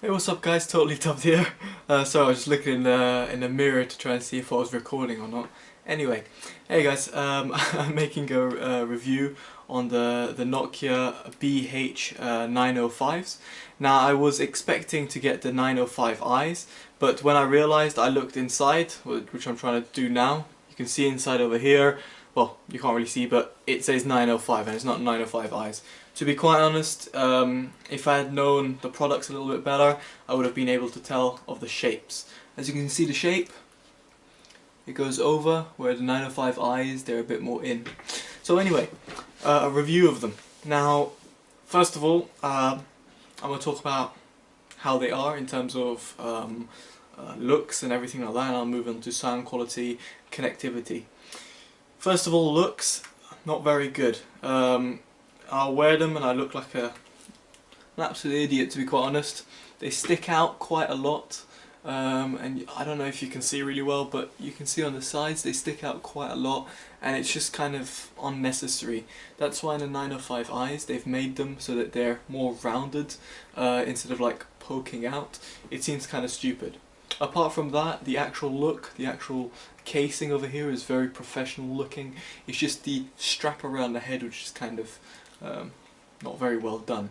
Hey, what's up guys, Totally Dubbed here. Sorry, I was just looking in the mirror to try and see if I was recording or not. Anyway, hey guys, I'm making a review on the Nokia BH-905s. Now, I was expecting to get the 905Is, but when I realised, I looked inside, which I'm trying to do now. You can see inside over here. Well, you can't really see, but it says 905 and it's not 905Is. To be quite honest, if I had known the products a little bit better, I would have been able to tell of the shapes. As you can see, the shape, it goes over, where the 905Is, they're a bit more in. So anyway, a review of them. Now, first of all, I'm going to talk about how they are in terms of looks and everything like that, and I'll move on to sound quality, connectivity. First of all, looks, not very good. I'll wear them and I look like an absolute idiot, to be quite honest. They stick out quite a lot, and I don't know if you can see really well, but you can see on the sides they stick out quite a lot, and it's just kind of unnecessary. That's why in the 905Is they've made them so that they're more rounded instead of like poking out. It seems kind of stupid. Apart from that, the actual look, the actual casing over here is very professional looking. It's just the strap around the head which is kind of not very well done.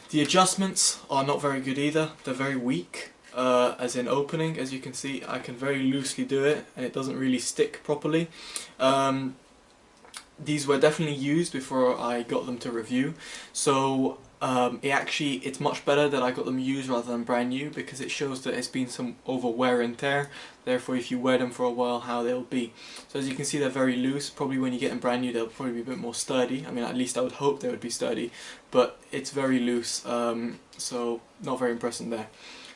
The adjustments are not very good either. They're very weak, as in opening. As you can see, I can very loosely do it and it doesn't really stick properly. These were definitely used before I got them to review, so it's much better that I got them used rather than brand new, because it shows that it's been some over wear and tear. Therefore, if you wear them for a while, how they'll be. So as you can see, they're very loose. Probably when you get them brand new, they'll probably be a bit more sturdy. I mean, at least I would hope they would be sturdy, but it's very loose, so not very impressive there.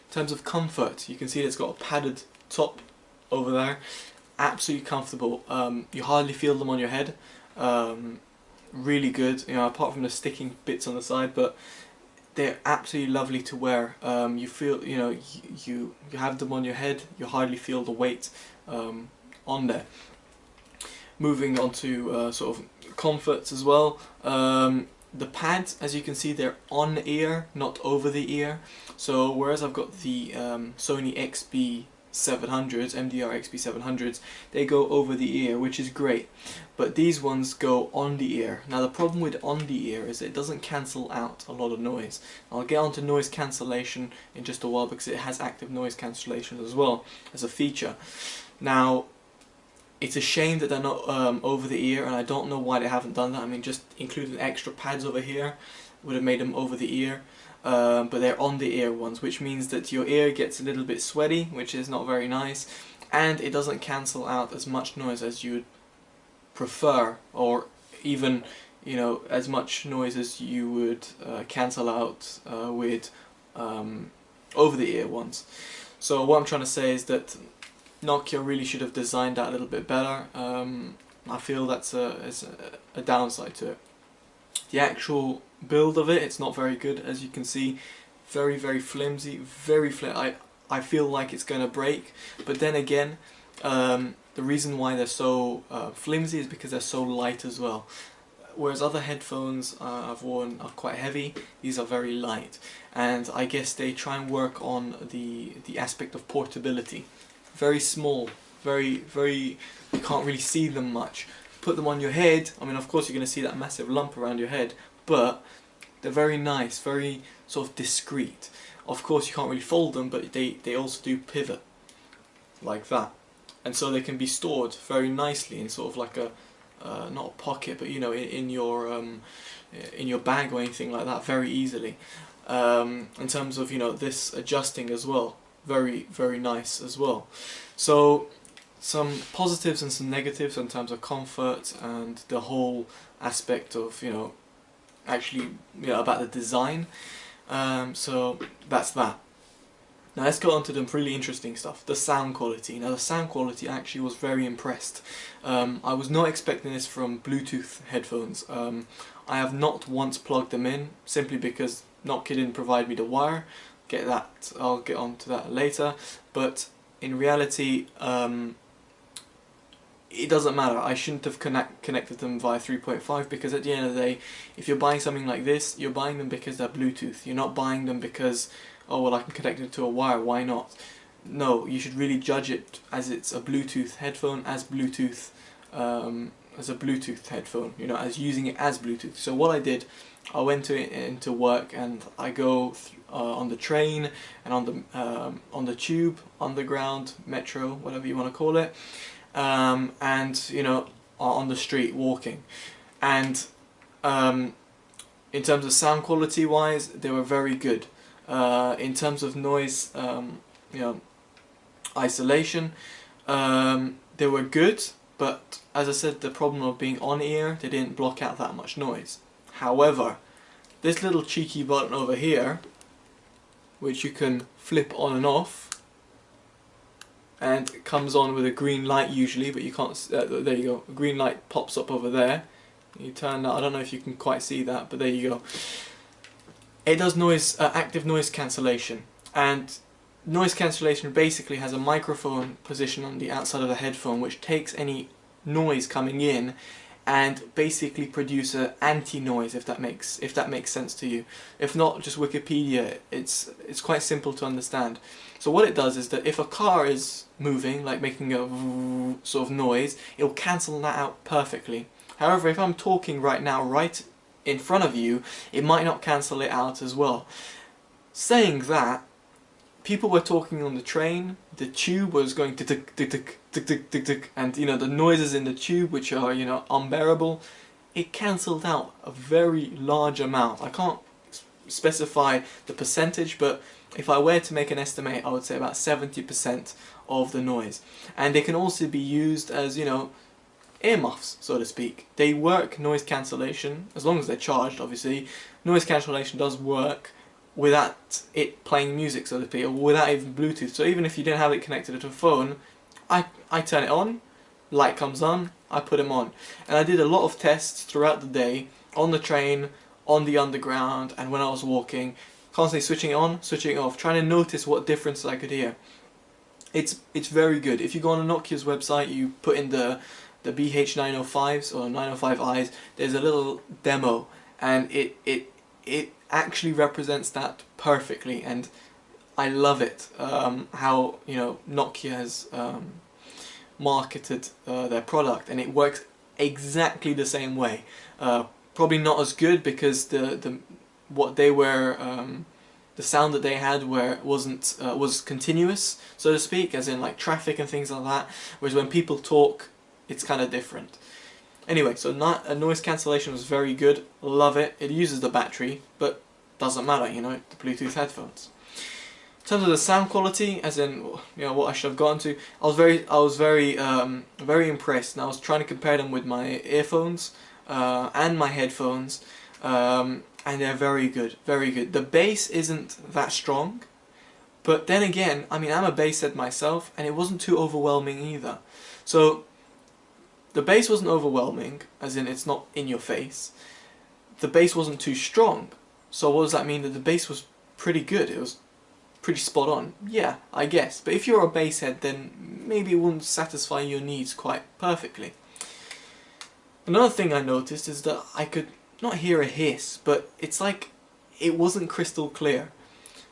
In terms of comfort, you can see it's got a padded top over there. Absolutely comfortable. You hardly feel them on your head. Really good, you know, apart from the sticking bits on the side, but they're absolutely lovely to wear. You feel, you know, you have them on your head, you hardly feel the weight on there. Moving on to sort of comforts as well. The pads, as you can see, they're on the ear, not over the ear. So whereas I've got the Sony XB700s, MDR XB700s, they go over the ear, which is great. But these ones go on the ear. Now the problem with on the ear is it doesn't cancel out a lot of noise. I'll get onto noise cancellation in just a while, because it has active noise cancellation as well as a feature. Now, it's a shame that they're not over the ear, and I don't know why they haven't done that. I mean, just including extra pads over here would have made them over the ear. But they're on the ear ones, which means that your ear gets a little bit sweaty, which is not very nice, and it doesn't cancel out as much noise as you would prefer, or even, you know, as much noise as you would cancel out with over the ear ones. So what I'm trying to say is that Nokia really should have designed that a little bit better. I feel that's a downside to it. The actual build of it, it's not very good, as you can see. Very, very flimsy, very I feel like it's going to break, but then again, the reason why they're so flimsy is because they're so light as well. Whereas other headphones I've worn are quite heavy, these are very light, and I guess they try and work on the aspect of portability. Very small, very, you can't really see them much. Put them on your head, I mean, of course you're going to see that massive lump around your head, but they're very nice, very sort of discreet. Of course you can't really fold them, but they also do pivot, like that. And so they can be stored very nicely in sort of like a, not a pocket, but you know, in your bag or anything like that, very easily. In terms of, you know, this adjusting as well, very, very nice as well. So some positives and some negatives in terms of comfort and the whole aspect of, you know, actually, you know, about the design. So that's that. Now let's go on to the really interesting stuff, the sound quality. Now the sound quality, I actually was very impressed. I was not expecting this from Bluetooth headphones. I have not once plugged them in, simply because Nokia didn't provide me the wire. I'll get on to that later. But in reality, it doesn't matter. I shouldn't have connected them via 3.5, because at the end of the day, if you're buying something like this, you're buying them because they're Bluetooth. You're not buying them because oh well, I can connect it to a wire, why not? No, you should really judge it as it's a Bluetooth headphone, as a Bluetooth headphone, you know, as using it as Bluetooth. So what I did, I went into work, and I go on the train and on the tube, underground, metro, whatever you want to call it, and you know, on the street walking, and in terms of sound quality wise, they were very good. In terms of noise, you know, isolation, they were good, but as I said, the problem of being on ear, they didn't block out that much noise. However, this little cheeky button over here, which you can flip on and off, and it comes on with a green light usually, but you can't, there you go, a green light pops up over there. You turn that, I don't know if you can quite see that, but there you go. It does noise, active noise cancellation, and noise cancellation basically has a microphone position on the outside of the headphone which takes any noise coming in and basically produce an anti-noise, if that makes sense to you. If not, just Wikipedia. It's quite simple to understand. So what it does is that if a car is moving, like making a sort of noise, it'll cancel that out perfectly. However, if I'm talking right now, right in front of you, it might not cancel it out as well. Saying that, people were talking on the train, the tube was going tick tick tick tick tick tick tick, and you know, the noises in the tube, which are, you know, unbearable, it cancelled out a very large amount. I can't specify the percentage, but if I were to make an estimate, I would say about 70% of the noise. And they can also be used as, you know, earmuffs, so to speak. They work noise cancellation, as long as they're charged, obviously. Noise cancellation does work without it playing music, so to speak, or without even Bluetooth. So even if you didn't have it connected to a phone, I turn it on, light comes on, I put them on. And I did a lot of tests throughout the day, on the train, on the underground, and when I was walking, constantly switching it on, switching it off, trying to notice what difference I could hear. It's very good. If you go on Nokia's website, you put in the BH-905s or 905Is, there's a little demo, and it actually represents that perfectly, and I love it, how, you know, Nokia has marketed their product, and it works exactly the same way. Probably not as good, because the sound that they had was continuous, so to speak, as in like traffic and things like that, whereas when people talk, it's kind of different. Anyway, so noise cancellation was very good, love it. It uses the battery, but doesn't matter, you know, the Bluetooth headphones. In terms of the sound quality, as in, you know, what I should have gotten to, I was very impressed, and I was trying to compare them with my earphones and my headphones, and they're very good, very good. The bass isn't that strong, but then again, I mean, I'm a bass head myself, and it wasn't too overwhelming either. So the bass wasn't overwhelming, as in it's not in your face. The bass wasn't too strong. So what does that mean? That the bass was pretty good. It was pretty spot on. Yeah, I guess. But if you're a bass head, then maybe it wouldn't satisfy your needs quite perfectly. Another thing I noticed is that I could not hear a hiss, but it's like it wasn't crystal clear.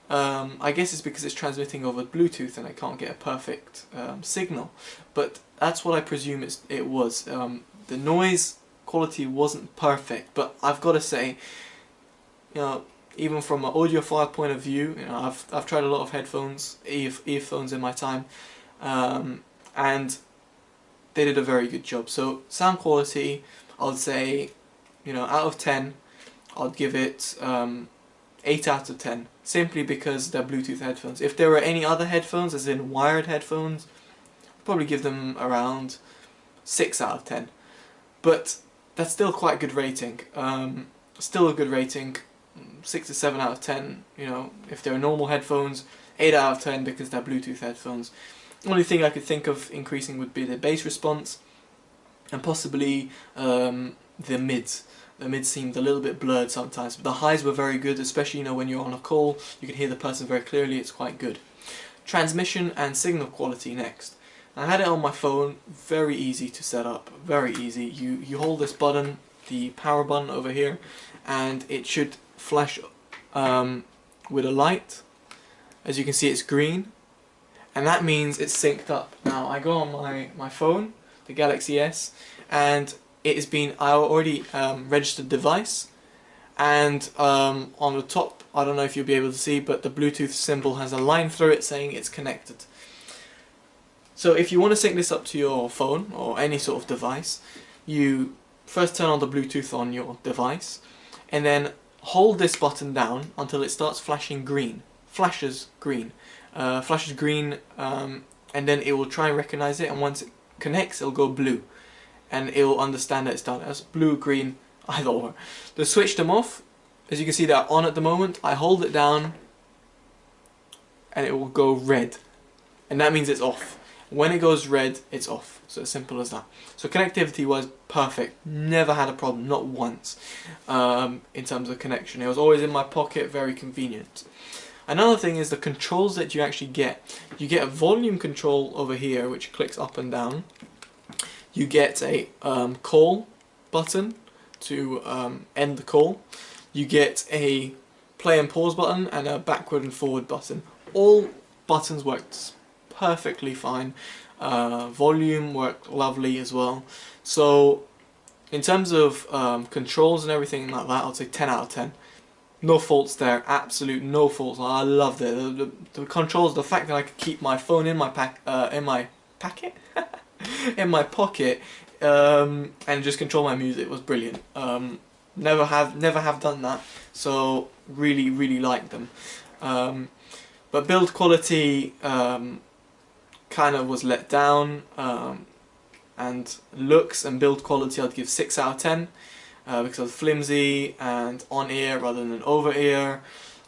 I guess it's because it's transmitting over Bluetooth and I can't get a perfect signal, but that's what I presume it was. The noise quality wasn't perfect, but I've got to say, you know, even from an audiophile point of view, you know, I've tried a lot of headphones, earphones in my time, and they did a very good job. So sound quality, I would say, you know, out of 10, I'd give it 8 out of 10, simply because they're Bluetooth headphones. If there were any other headphones, as in wired headphones, I'd probably give them around 6 out of 10. But that's still quite a good rating. Still a good rating, 6 to 7 out of 10, you know, if they're normal headphones, 8 out of 10 because they're Bluetooth headphones. The only thing I could think of increasing would be the bass response, and possibly the mids. The mids seemed a little bit blurred sometimes, but the highs were very good, especially, you know, when you're on a call, you can hear the person very clearly, it's quite good. Transmission and signal quality next. I had it on my phone, very easy to set up, very easy. You hold this button, the power button over here, and it should flash with a light, as you can see, it's green, and that means it's synced up. Now I go on my phone, the Galaxy S, and it has been, I already registered device, and on the top, I don't know if you'll be able to see, but the Bluetooth symbol has a line through it saying it's connected. So if you want to sync this up to your phone or any sort of device, you first turn on the Bluetooth on your device, and then hold this button down until it starts flashing green. Flashes green, and then it will try and recognize it, and once it connects, it'll go blue, and it will understand that it's done. That's blue, green, either or. To switch them off, as you can see, they're on at the moment. I hold it down, and it will go red, and that means it's off. When it goes red, it's off. So as simple as that. So connectivity was perfect. Never had a problem, not once, in terms of connection. It was always in my pocket, very convenient. Another thing is the controls that you actually get. You get a volume control over here, which clicks up and down. You get a call button to end the call. You get a play and pause button and a backward and forward button. All buttons worked perfectly fine. Volume worked lovely as well. So in terms of controls and everything like that, I'd say 10 out of 10. No faults there, absolute no faults. I loved it. The controls, the fact that I could keep my phone in my in my pocket, and just control my music was brilliant. Never have done that, so really liked them. But build quality kind of was let down, and looks and build quality I'd give 6 out of 10. Because of flimsy and on-ear rather than over-ear,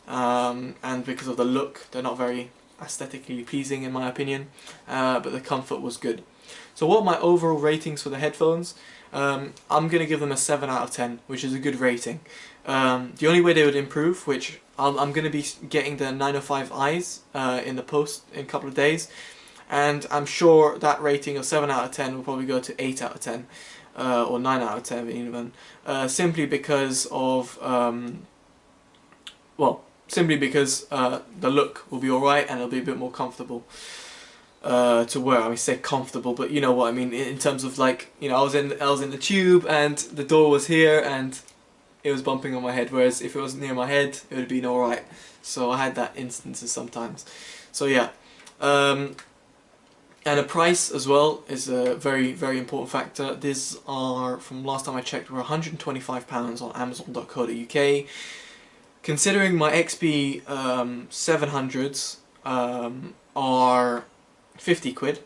and because of the look, they're not very aesthetically pleasing in my opinion, but the comfort was good. So what are my overall ratings for the headphones? I'm going to give them a 7 out of 10, which is a good rating. The only way they would improve, which I'm going to be getting the 905Is in the post in a couple of days, and I'm sure that rating of 7 out of 10 will probably go to 8 out of 10. Or 9 out of 10 even, simply because of, the look will be alright and it'll be a bit more comfortable to wear. I mean, say comfortable, but you know what I mean, in terms of, like, you know, I was in the tube and the door was here and it was bumping on my head, whereas if it was near my head it would have been alright. So I had that instances sometimes. So yeah. And the price as well is a very important factor. These are, from last time I checked, were £125 on Amazon.co.uk. Considering my XB 700s are 50 quid.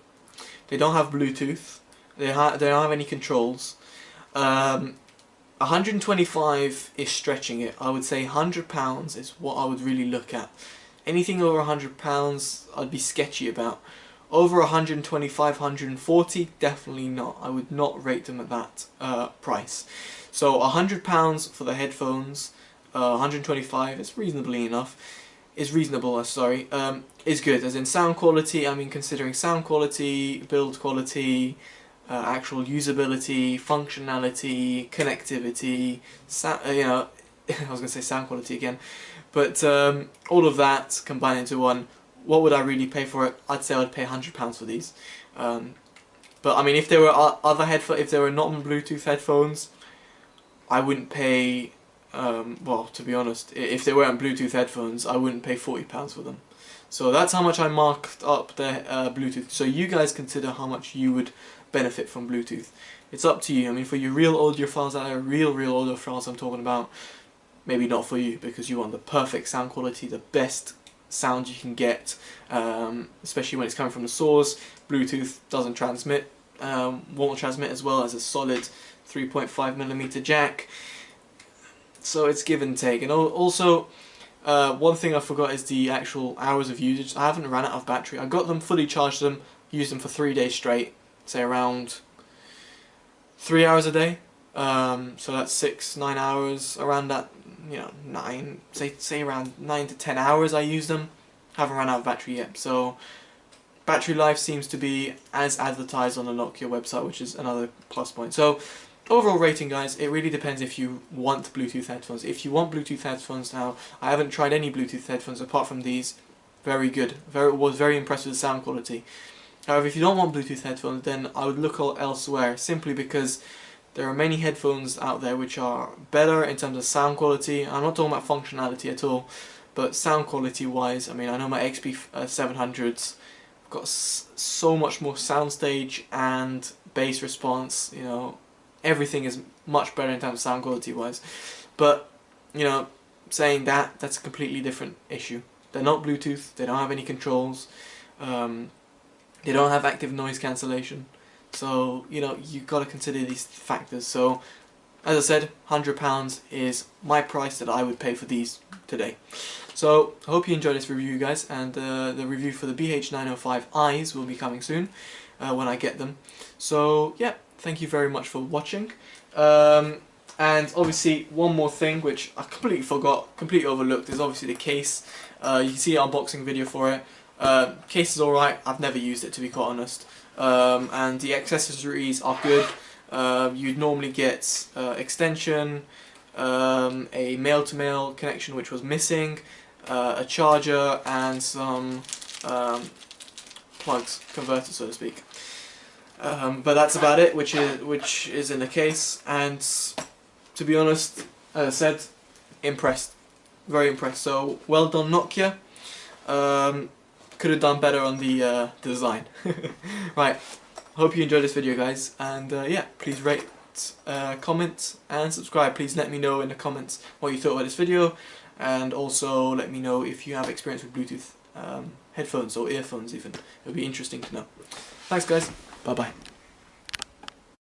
They don't have Bluetooth. They don't have any controls. 125 is stretching it. I would say £100 is what I would really look at. Anything over £100 I'd be sketchy about. Over 125, 140, definitely not. I would not rate them at that price. So £100 for the headphones, 125 is reasonably enough. Is reasonable, sorry. Is good. As in sound quality, I mean, considering sound quality, build quality, actual usability, functionality, connectivity, you know, I was going to say sound quality again, but all of that combined into one. What would I really pay for it? I'd say I'd pay £100 for these. But I mean, if there were other if there were non-Bluetooth headphones, I wouldn't pay. Well, to be honest, if they weren't Bluetooth headphones, I wouldn't pay £40 for them. So that's how much I marked up the Bluetooth. So you guys consider how much you would benefit from Bluetooth. It's up to you. I mean, for your real audiophiles out there, real audiophiles I'm talking about, maybe not for you, because you want the perfect sound quality, the best sound you can get, especially when it's coming from the source. Bluetooth doesn't transmit, won't transmit as well as a solid 3.5mm jack, so it's give and take. And also, one thing I forgot is the actual hours of usage. I haven't ran out of battery. I got them, fully charged them, used them for 3 days straight, say around 3 hours a day, so that's 6-9 hours, around that. You know, say around 9 to 10 hours I use them. Haven't run out of battery yet, so battery life seems to be as advertised on the Nokia website, which is another plus point. So overall rating, guys, it really depends if you want Bluetooth headphones. If you want Bluetooth headphones now, I haven't tried any Bluetooth headphones apart from these. very good. Was very impressed with the sound quality. However, if you don't want Bluetooth headphones, then I would look elsewhere, simply because there are many headphones out there which are better in terms of sound quality. I'm not talking about functionality at all, but sound quality wise, I mean, I know my XP 700s got so much more soundstage and bass response, you know, everything is much better in terms of sound quality wise. But, you know, saying that, that's a completely different issue. They're not Bluetooth, they don't have any controls, they don't have active noise cancellation. So, you know, you've got to consider these factors. So, as I said, £100 is my price that I would pay for these today. So, I hope you enjoyed this review, guys, and the review for the BH-905 eyes will be coming soon when I get them. So, yeah, thank you very much for watching. And obviously, one more thing which I completely forgot, completely overlooked, is obviously the case. You can see an unboxing video for it. Case is alright, I've never used it, to be quite honest. And the accessories are good. You'd normally get extension, a male-to-male connection which was missing, a charger, and some plugs, converters, so to speak. But that's about it, which is in the case. And to be honest, as I said, impressed, very impressed. So well done, Nokia. Could have done better on the design. Right, hope you enjoyed this video, guys, and yeah, please rate, comment and subscribe. Please let me know in the comments what you thought about this video, and also let me know if you have experience with Bluetooth headphones or earphones even. It would be interesting to know. Thanks, guys. Bye bye.